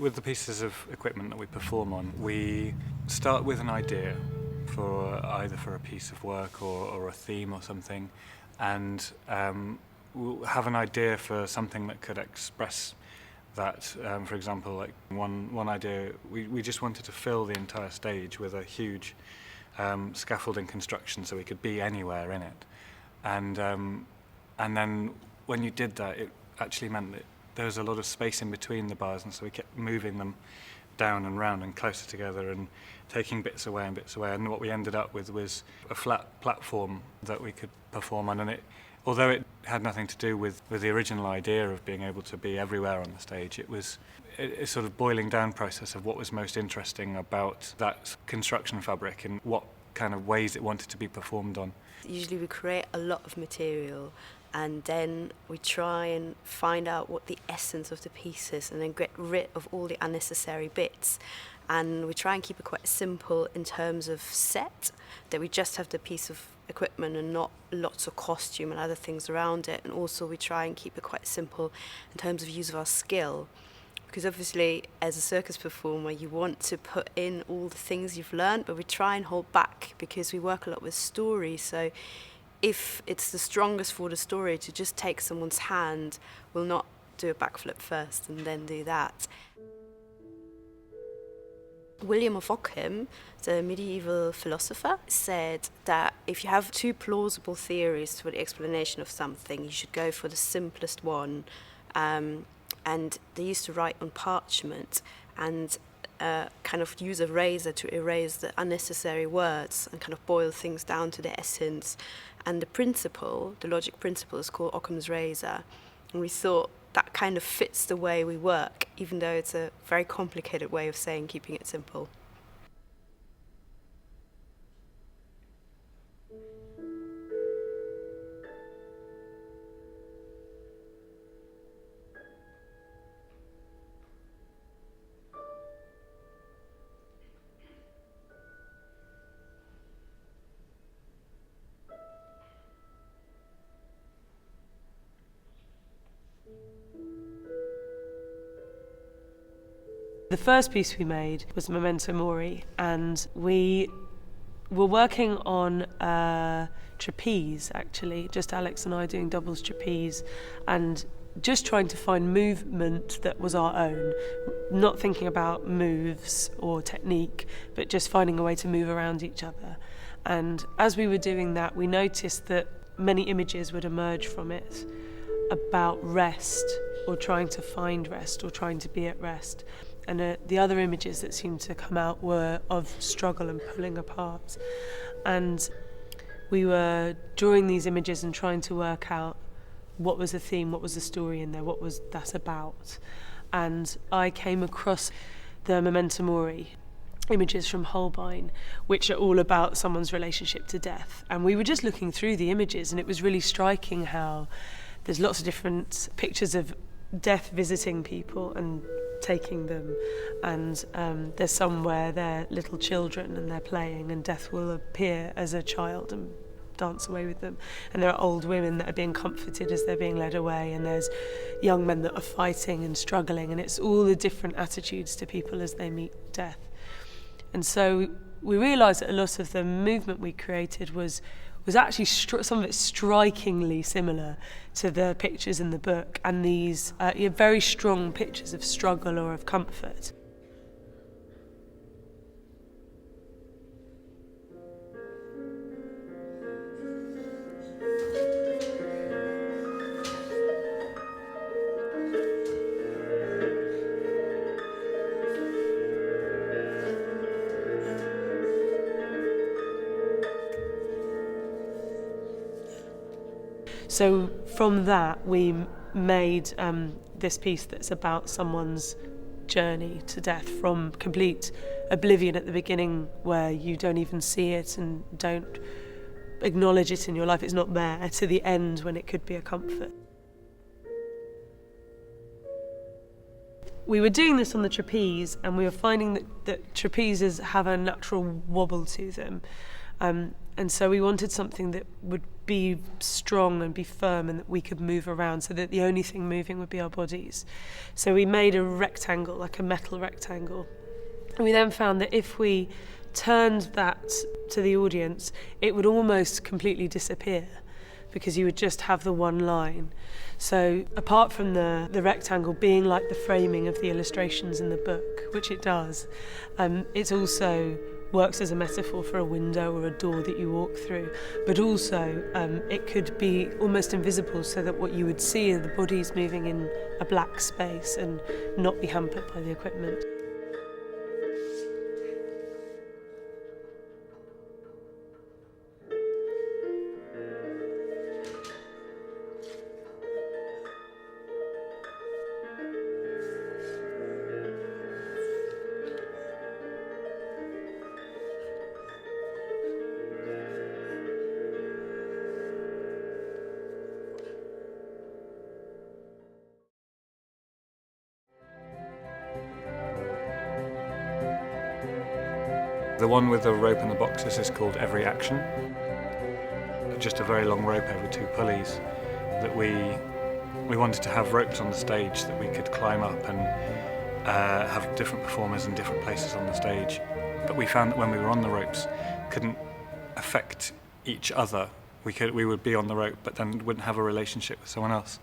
With the pieces of equipment that we perform on, we start with an idea either for a piece of work or a theme or something, and we'll have an idea for something that could express that. For example, like one idea, we just wanted to fill the entire stage with a huge scaffolding construction so we could be anywhere in it. And then when you did that, it actually meant that there was a lot of space in between the bars, and so we kept moving them down and round and closer together and taking bits away and bits away. And what we ended up with was a flat platform that we could perform on. And although it had nothing to do with the original idea of being able to be everywhere on the stage, it was a sort of boiling down process of what was most interesting about that construction fabric and what kind of ways it wanted to be performed on. Usually we create a lot of material, and then we try and find out what the essence of the piece is, and then get rid of all the unnecessary bits. And we try and keep it quite simple in terms of set, that we just have the piece of equipment and not lots of costume and other things around it. And also we try and keep it quite simple in terms of use of our skill. Because obviously, as a circus performer, you want to put in all the things you've learned, but we try and hold back because we work a lot with story. So if it's the strongest for the story to just take someone's hand, we'll not do a backflip first and then do that. William of Ockham, the medieval philosopher, said that if you have two plausible theories for the explanation of something, you should go for the simplest one. And they used to write on parchment and kind of use a razor to erase the unnecessary words and kind of boil things down to their essence. And the logic principle is called Occam's razor. And we thought that kind of fits the way we work, even though it's a very complicated way of saying keeping it simple. The first piece we made was Memento Mori, and we were working on a trapeze, actually, just Alex and I doing doubles trapeze, and just trying to find movement that was our own, not thinking about moves or technique, but just finding a way to move around each other. And as we were doing that, we noticed that many images would emerge from it about rest, or trying to find rest, or trying to be at rest. And the other images that seemed to come out were of struggle and pulling apart. And we were drawing these images and trying to work out what was the theme, what was the story in there, what was that about. And I came across the Memento Mori images from Holbein, which are all about someone's relationship to death. And we were just looking through the images, and it was really striking how there's lots of different pictures of death visiting people and taking them, and there's some where they're little children and they're playing, and death will appear as a child and dance away with them, and there are old women that are being comforted as they're being led away, and there's young men that are fighting and struggling, and it's all the different attitudes to people as they meet death. And so we realised that a lot of the movement we created was actually some of it strikingly similar to the pictures in the book, and these very strong pictures of struggle or of comfort. So from that, we made this piece that's about someone's journey to death, from complete oblivion at the beginning, where you don't even see it and don't acknowledge it in your life, it's not there, to the end when it could be a comfort. We were doing this on the trapeze, and we were finding that trapezes have a natural wobble to them. And so we wanted something that would be strong and be firm and that we could move around, so that the only thing moving would be our bodies. So we made a rectangle, like a metal rectangle. And we then found that if we turned that to the audience, it would almost completely disappear, because you would just have the one line. So apart from the rectangle being like the framing of the illustrations in the book, which it does, it also works as a metaphor for a window or a door that you walk through, but also it could be almost invisible, so that what you would see are the bodies moving in a black space and not be hampered by the equipment. The one with the rope and the boxes is called Every Action. Just a very long rope over 2 pulleys that we wanted to have ropes on the stage that we could climb up and have different performers in different places on the stage. But we found that when we were on the ropes, couldn't affect each other. We would be on the rope, but then wouldn't have a relationship with someone else.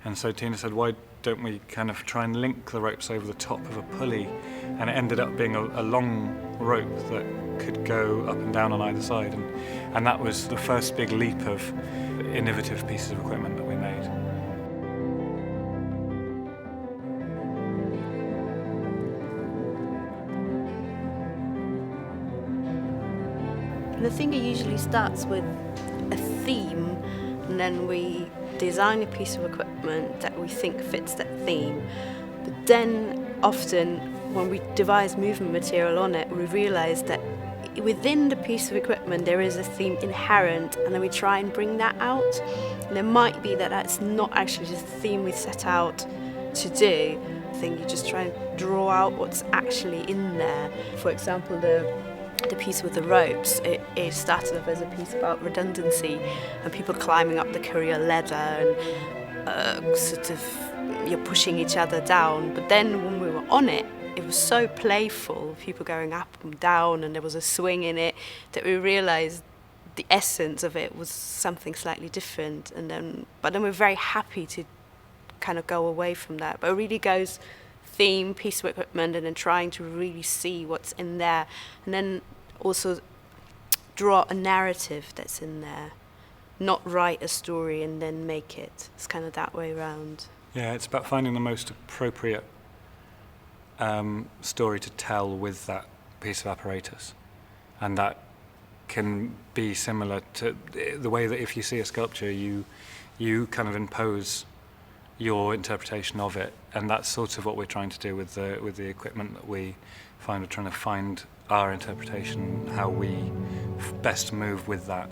And so Tina said, why don't we kind of try and link the ropes over the top of a pulley? And it ended up being a long rope that could go up and down on either side. And that was the first big leap of innovative pieces of equipment that we made. And the thing usually starts with a theme, and then we design a piece of equipment that we think fits that theme. But then often when we devise movement material on it, we realise that within the piece of equipment there is a theme inherent, and then we try and bring that out. And it might be that that's not actually just the theme we set out to do. I think you just try and draw out what's actually in there. For example, the piece with the ropes, it started off as a piece about redundancy and people climbing up the courier ladder and sort of you're pushing each other down. But then when we were on it, it was so playful, people going up and down, and there was a swing in it, that we realised the essence of it was something slightly different. But then we're very happy to kind of go away from that. But it really goes theme, piece of equipment, and then trying to really see what's in there, and then also draw a narrative that's in there, not write a story and then make it. It's kind of that way around. Yeah, it's about finding the most appropriate story to tell with that piece of apparatus, and that can be similar to the way that if you see a sculpture, you kind of impose your interpretation of it, and that's sort of what we're trying to do with the equipment that we find. We're trying to find our interpretation, how we best move with that.